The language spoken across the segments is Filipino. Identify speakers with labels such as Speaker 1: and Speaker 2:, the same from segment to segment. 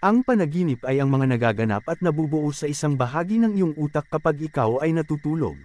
Speaker 1: Ang panaginip ay ang mga nagaganap at nabubuo sa isang bahagi ng iyong utak kapag ikaw ay natutulog.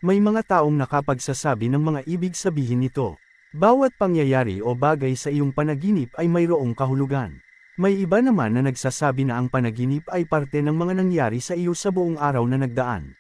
Speaker 1: May mga taong nakapagsasabi ng mga ibig sabihin nito. Bawat pangyayari o bagay sa iyong panaginip ay mayroong kahulugan. May iba naman na nagsasabi na ang panaginip ay parte ng mga nangyari sa iyo sa buong araw na nagdaan.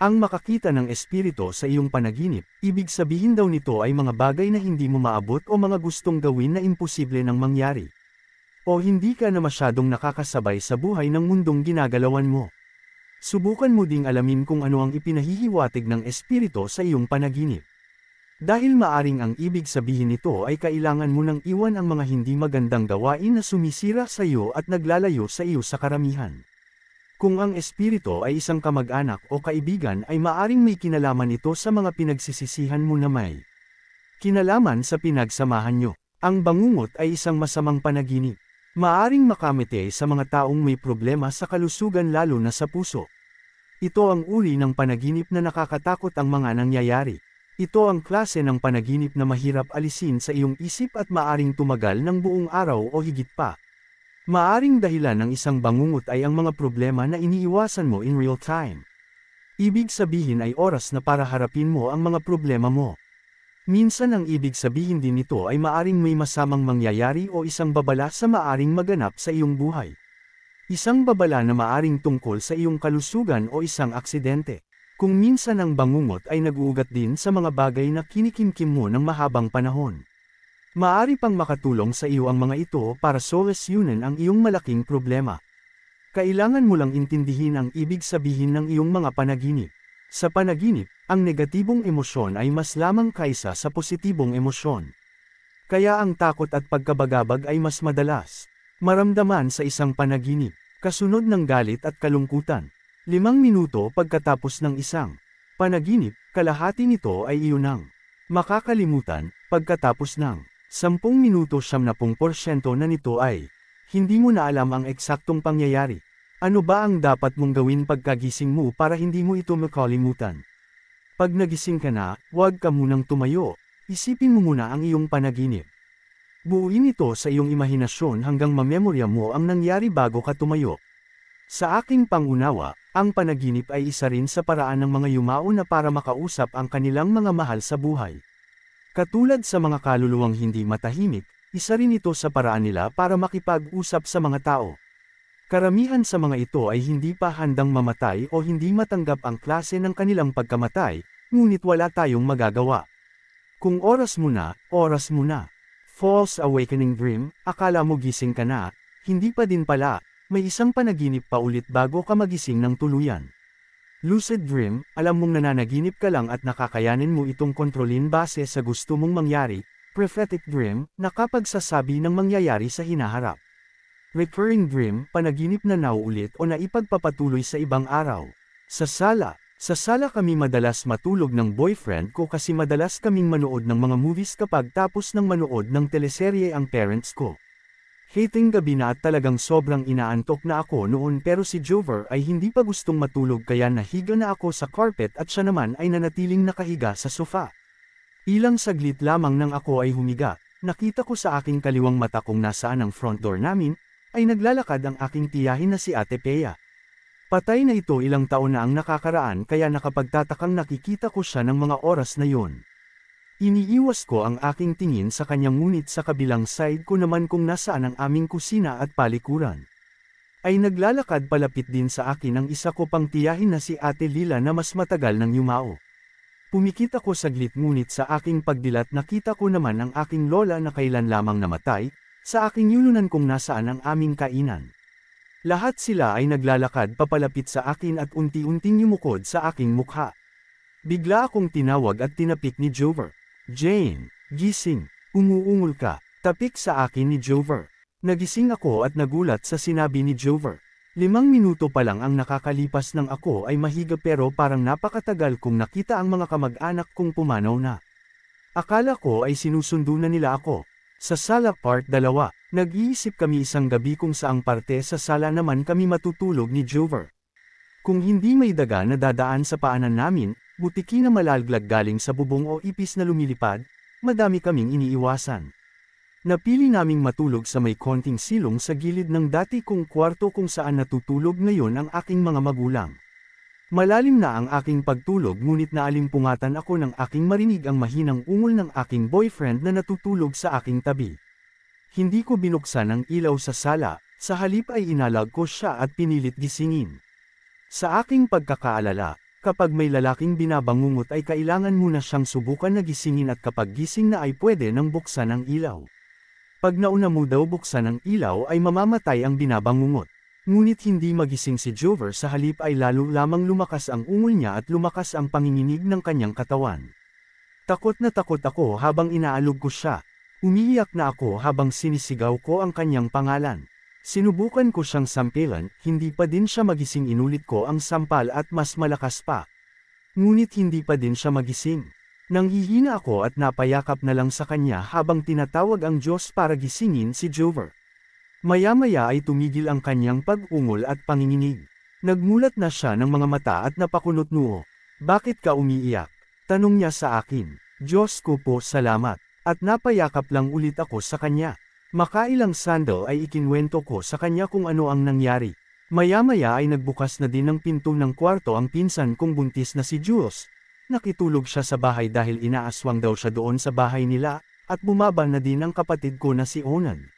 Speaker 1: Ang makakita ng espiritu sa iyong panaginip, ibig sabihin daw nito ay mga bagay na hindi mo maabot o mga gustong gawin na imposible nang mangyari. O hindi ka na masyadong nakakasabay sa buhay ng mundong ginagalawan mo. Subukan mo ding alamin kung ano ang ipinahihiwatig ng espiritu sa iyong panaginip. Dahil maaring ang ibig sabihin nito ay kailangan mo nang iwan ang mga hindi magandang gawain na sumisira sa iyo at naglalayo sa iyo sa karamihan. Kung ang espiritu ay isang kamag-anak o kaibigan ay maaring may kinalaman ito sa mga pinagsisisihan mo na may kinalaman sa pinagsamahan nyo. Ang bangungot ay isang masamang panaginip. Maaring makamite sa mga taong may problema sa kalusugan lalo na sa puso. Ito ang uri ng panaginip na nakakatakot ang mga nangyayari. Ito ang klase ng panaginip na mahirap alisin sa iyong isip at maaring tumagal ng buong araw o higit pa. Maaring dahilan ng isang bangungot ay ang mga problema na iniiwasan mo in real time. Ibig sabihin ay oras na para harapin mo ang mga problema mo. Minsan ang ibig sabihin din nito ay maaring may masamang mangyayari o isang babala sa maaring maganap sa iyong buhay. Isang babala na maaring tungkol sa iyong kalusugan o isang aksidente. Kung minsan ang bangungot ay nag-uugat din sa mga bagay na kinikimkim mo ng mahabang panahon. Maari pang makatulong sa iyo ang mga ito para solusyonan ang iyong malaking problema. Kailangan mo lang intindihin ang ibig sabihin ng iyong mga panaginip. Sa panaginip, ang negatibong emosyon ay mas lamang kaysa sa positibong emosyon. Kaya ang takot at pagkabagabag ay mas madalas maramdaman sa isang panaginip, kasunod ng galit at kalungkutan. 5 minuto pagkatapos ng isang panaginip, kalahati nito ay iyon ang makakalimutan. Pagkatapos ng 10 minuto 70% na nito ay hindi mo na alam ang eksaktong pangyayari. Ano ba ang dapat mong gawin pagkagising mo para hindi mo ito makalimutan? Pag nagising ka na, huwag ka munang tumayo. Isipin mo muna ang iyong panaginip. Buuin ito sa iyong imahinasyon hanggang mamemorya mo ang nangyari bago ka tumayo. Sa aking pangunawa, ang panaginip ay isa rin sa paraan ng mga yumao na para makausap ang kanilang mga mahal sa buhay. Katulad sa mga kaluluwang hindi matahimik, isa rin ito sa paraan nila para makipag-usap sa mga tao. Karamihan sa mga ito ay hindi pa handang mamatay o hindi matanggap ang klase ng kanilang pagkamatay, ngunit wala tayong magagawa. Kung oras mo na, oras mo na. False awakening dream, akala mo gising ka na, hindi pa din pala, may isang panaginip pa ulit bago ka magising ng tuluyan. Lucid dream, alam mong nananaginip ka lang at nakakayanin mo itong kontrolin base sa gusto mong mangyari. Prophetic dream, nakapagsasabi ng mangyayari sa hinaharap. Recurring dream, panaginip na nauulit o naipagpapatuloy sa ibang araw. Sa sala kami madalas matulog ng boyfriend ko kasi madalas kaming manood ng mga movies kapag tapos ng manood ng teleserye ang parents ko. Hating gabi na at talagang sobrang inaantok na ako noon pero si Jover ay hindi pa gustong matulog kaya nahiga na ako sa carpet at siya naman ay nanatiling nakahiga sa sofa. Ilang saglit lamang nang ako ay humiga, nakita ko sa aking kaliwang mata kung nasaan ang front door namin, ay naglalakad ang aking tiyahin na si Ate Pea. Patay na ito ilang taon na ang nakakaraan kaya nakapagtatakang nakikita ko siya ng mga oras na yon. Iniiwas ko ang aking tingin sa kanyang ngunit sa kabilang side ko naman kung nasaan ang aming kusina at palikuran. Ay naglalakad palapit din sa akin ang isa ko pang tiyahin na si Ate Lila na mas matagal nang yumao. Pumikit ako saglit ngunit sa aking pagdilat nakita ko naman ang aking lola na kailan lamang namatay, sa aking yulunan kung nasaan ang aming kainan. Lahat sila ay naglalakad papalapit sa akin at unti-unting yumukod sa aking mukha. Bigla akong tinawag at tinapik ni Jover. Jane, gising, umuungol ka, tapik sa akin ni Jover. Nagising ako at nagulat sa sinabi ni Jover. 5 minuto pa lang ang nakakalipas ng ako ay mahiga pero parang napakatagal kong nakita ang mga kamag-anak kong pumanaw na. Akala ko ay sinusundo na nila ako. Sa sala part 2, nag-iisip kami isang gabi kung saang parte sa sala naman kami matutulog ni Jover. Kung hindi may daga na dadaan sa paanan namin, butiki na malalaglag galing sa bubong o ipis na lumilipad, madami kaming iniiwasan. Napili naming matulog sa may konting silong sa gilid ng dati kong kwarto kung saan natutulog ngayon ang aking mga magulang. Malalim na ang aking pagtulog ngunit naalimpungatan ako ng aking marinig ang mahinang ungol ng aking boyfriend na natutulog sa aking tabi. Hindi ko binuksan ang ilaw sa sala, sa halip ay inalag ko siya at pinilit gisingin. Sa aking pagkakaalala, kapag may lalaking binabangungot ay kailangan muna siyang subukan na gisingin at kapag gising na ay pwede nang buksan ang ilaw. Pag nauna mo daw buksan ang ilaw ay mamamatay ang binabangungot. Ngunit hindi magising si Jover sa halip ay lalo lamang lumakas ang ungol niya at lumakas ang panginginig ng kanyang katawan. Takot na takot ako habang inaalog ko siya. Umiiyak na ako habang sinisigaw ko ang kanyang pangalan. Sinubukan ko siyang sampilan, hindi pa din siya magising inulit ko ang sampal at mas malakas pa. Ngunit hindi pa din siya magising. Nanghihina ako at napayakap na lang sa kanya habang tinatawag ang Diyos para gisingin si Jover. Maya-maya ay tumigil ang kanyang pag-ungol at panginginig. Nagmulat na siya ng mga mata at napakunot noo. Bakit ka umiiyak? Tanong niya sa akin. Diyos ko po salamat. At napayakap lang ulit ako sa kanya. Makailang sandal ay ikinwento ko sa kanya kung ano ang nangyari. Maya-maya ay nagbukas na din ng pinto ng kwarto ang pinsan kong buntis na si Jules. Nakitulog siya sa bahay dahil inaaswang daw siya doon sa bahay nila, at bumaba na din ang kapatid ko na si Onan.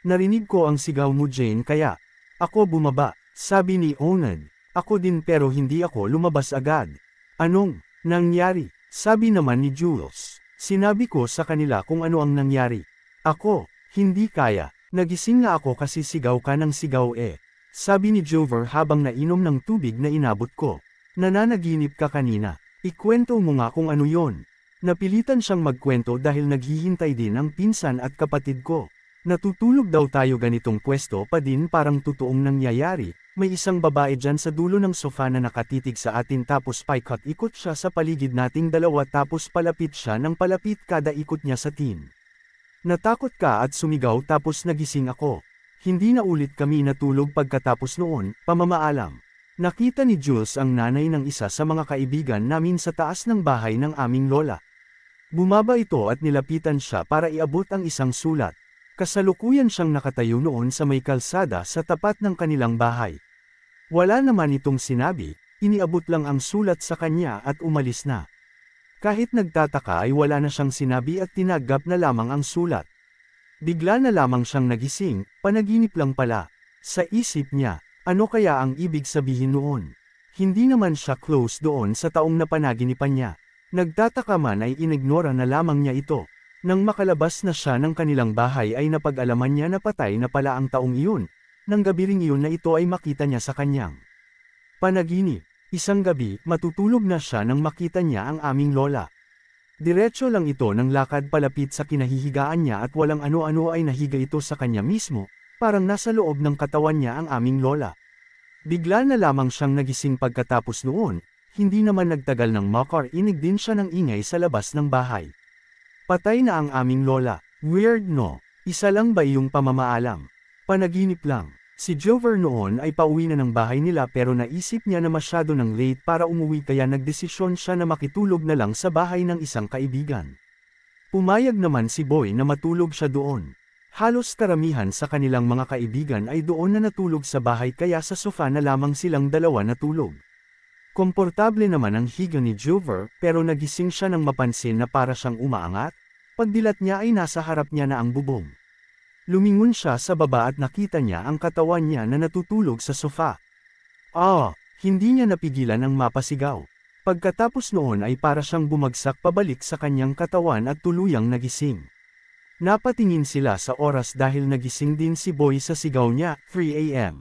Speaker 1: Narinig ko ang sigaw mo Jane kaya ako bumaba, sabi ni Onan. Ako din pero hindi ako lumabas agad. Anong nangyari? Sabi naman ni Jules. Sinabi ko sa kanila kung ano ang nangyari. Ako, hindi kaya. Nagising nga ako kasi sigaw ka ng sigaw eh. Sabi ni Jover habang nainom ng tubig na inabot ko. Nananaginip ka kanina. Ikwento mo nga kung ano yon. Napilitan siyang magkwento dahil naghihintay din ang pinsan at kapatid ko. Natutulog daw tayo ganitong pwesto pa din parang totoong nangyayari. May isang babae dyan sa dulo ng sofa na nakatitig sa atin tapos paikot-ikot siya sa paligid nating dalawa tapos palapit siya ng palapit kada ikot niya sa tin. Natakot ka at sumigaw tapos nagising ako. Hindi na ulit kami natulog pagkatapos noon, pamamaalam. Nakita ni Jules ang nanay ng isa sa mga kaibigan namin sa taas ng bahay ng aming lola. Bumaba ito at nilapitan siya para iabot ang isang sulat. Kasalukuyan siyang nakatayo noon sa may kalsada sa tapat ng kanilang bahay. Wala naman itong sinabi, iniabot lang ang sulat sa kanya at umalis na. Kahit nagtataka ay wala na siyang sinabi at tinagap na lamang ang sulat. Bigla na lamang siyang nagising, panaginip lang pala. Sa isip niya, ano kaya ang ibig sabihin noon? Hindi naman siya close doon sa taong napanaginipan niya. Nagtataka man ay inignora na lamang niya ito. Nang makalabas na siya ng kanilang bahay ay napag-alaman niya na patay na pala ang taong iyon. Nang gabi ring iyon na ito ay makita niya sa kanyang panaginip. Isang gabi, matutulog na siya nang makita niya ang aming lola. Diretso lang ito ng lakad palapit sa kinahihigaan niya at walang ano-ano ay nahiga ito sa kanya mismo. Parang nasa loob ng katawan niya ang aming lola. Bigla na lamang siyang nagising pagkatapos noon, hindi naman nagtagal ng makarinig din siya ng ingay sa labas ng bahay. Patay na ang aming lola. Weird no? Isa lang ba iyong pamamaalam? Panaginip lang. Si Jover noon ay pauwi na ng bahay nila pero naisip niya na masyado ng late para umuwi kaya nagdesisyon siya na makitulog na lang sa bahay ng isang kaibigan. Pumayag naman si Boy na matulog siya doon. Halos karamihan sa kanilang mga kaibigan ay doon na natulog sa bahay kaya sa sofa na lamang silang dalawa natulog. Komportable naman ang higa ni Jover pero nagising siya nang mapansin na para siyang umaangat. Pagdilat niya ay nasa harap niya na ang bubong. Lumingon siya sa baba at nakita niya ang katawan niya na natutulog sa sofa. Hindi niya napigilan ang mapasigaw. Pagkatapos noon ay para siyang bumagsak pabalik sa kanyang katawan at tuluyang nagising. Napatingin sila sa oras dahil nagising din si Boy sa sigaw niya, 3 a.m.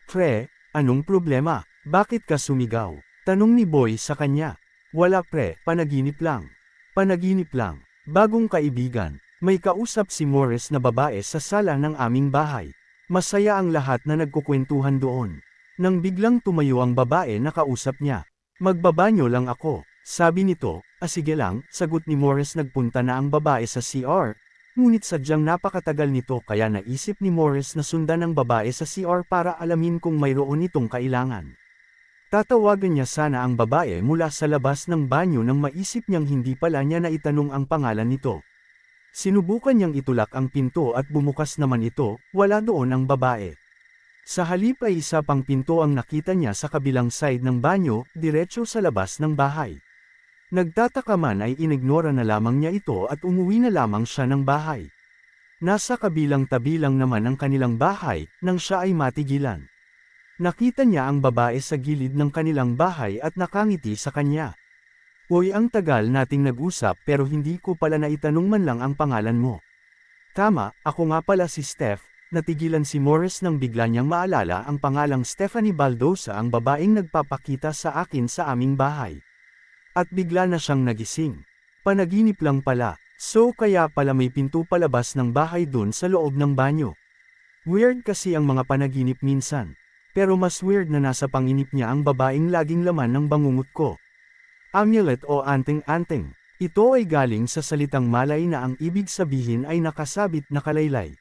Speaker 1: Pre, anong problema? Bakit ka sumigaw? Tanong ni Boy sa kanya. Wala pre, panaginip lang. Panaginip lang. Bagong kaibigan. May kausap si Morris na babae sa sala ng aming bahay. Masaya ang lahat na nagkukwentuhan doon. Nang biglang tumayo ang babae na kausap niya. Magbabanyo lang ako, sabi nito. Sige lang, sagot ni Morris. Nagpunta na ang babae sa CR. Ngunit sadyang napakatagal nito kaya naisip ni Morris na sundan ang babae sa CR para alamin kung mayroon itong kailangan. Tatawagan niya sana ang babae mula sa labas ng banyo nang maisip niyang hindi pala niya naitanong ang pangalan nito. Sinubukan niyang itulak ang pinto at bumukas naman ito, wala doon ang babae. Sa halip ay isa pang pinto ang nakita niya sa kabilang side ng banyo, diretso sa labas ng bahay. Nagtataka man ay inignora na lamang niya ito at umuwi na lamang siya ng bahay. Nasa kabilang tabi lang naman ang kanilang bahay, nang siya ay matigilan. Nakita niya ang babae sa gilid ng kanilang bahay at nakangiti sa kanya. Uy, ang tagal nating nag-usap pero hindi ko pala naitanong man lang ang pangalan mo. Tama, ako nga pala si Steph. Natigilan si Morris nang bigla niyang maalala ang pangalang Stephanie Baldosa, ang babaeng nagpapakita sa akin sa aming bahay. At bigla na siyang nagising. Panaginip lang pala, so kaya pala may pinto palabas ng bahay dun sa loob ng banyo. Weird kasi ang mga panaginip minsan. Pero mas weird na nasa panginip niya ang babaeng laging laman ng bangungot ko. Amulet o anting-anting. Ito ay galing sa salitang Malay na ang ibig sabihin ay nakasabit na kalaylay.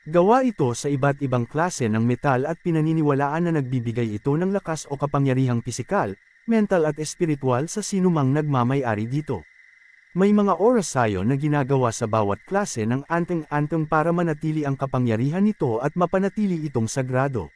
Speaker 1: Gawa ito sa iba't ibang klase ng metal at pinaniniwalaan na nagbibigay ito ng lakas o kapangyarihang pisikal, mental at espiritual sa sinumang nagmamay-ari dito. May mga orasayon na ginagawa sa bawat klase ng anting-anting para manatili ang kapangyarihan nito at mapanatili itong sagrado.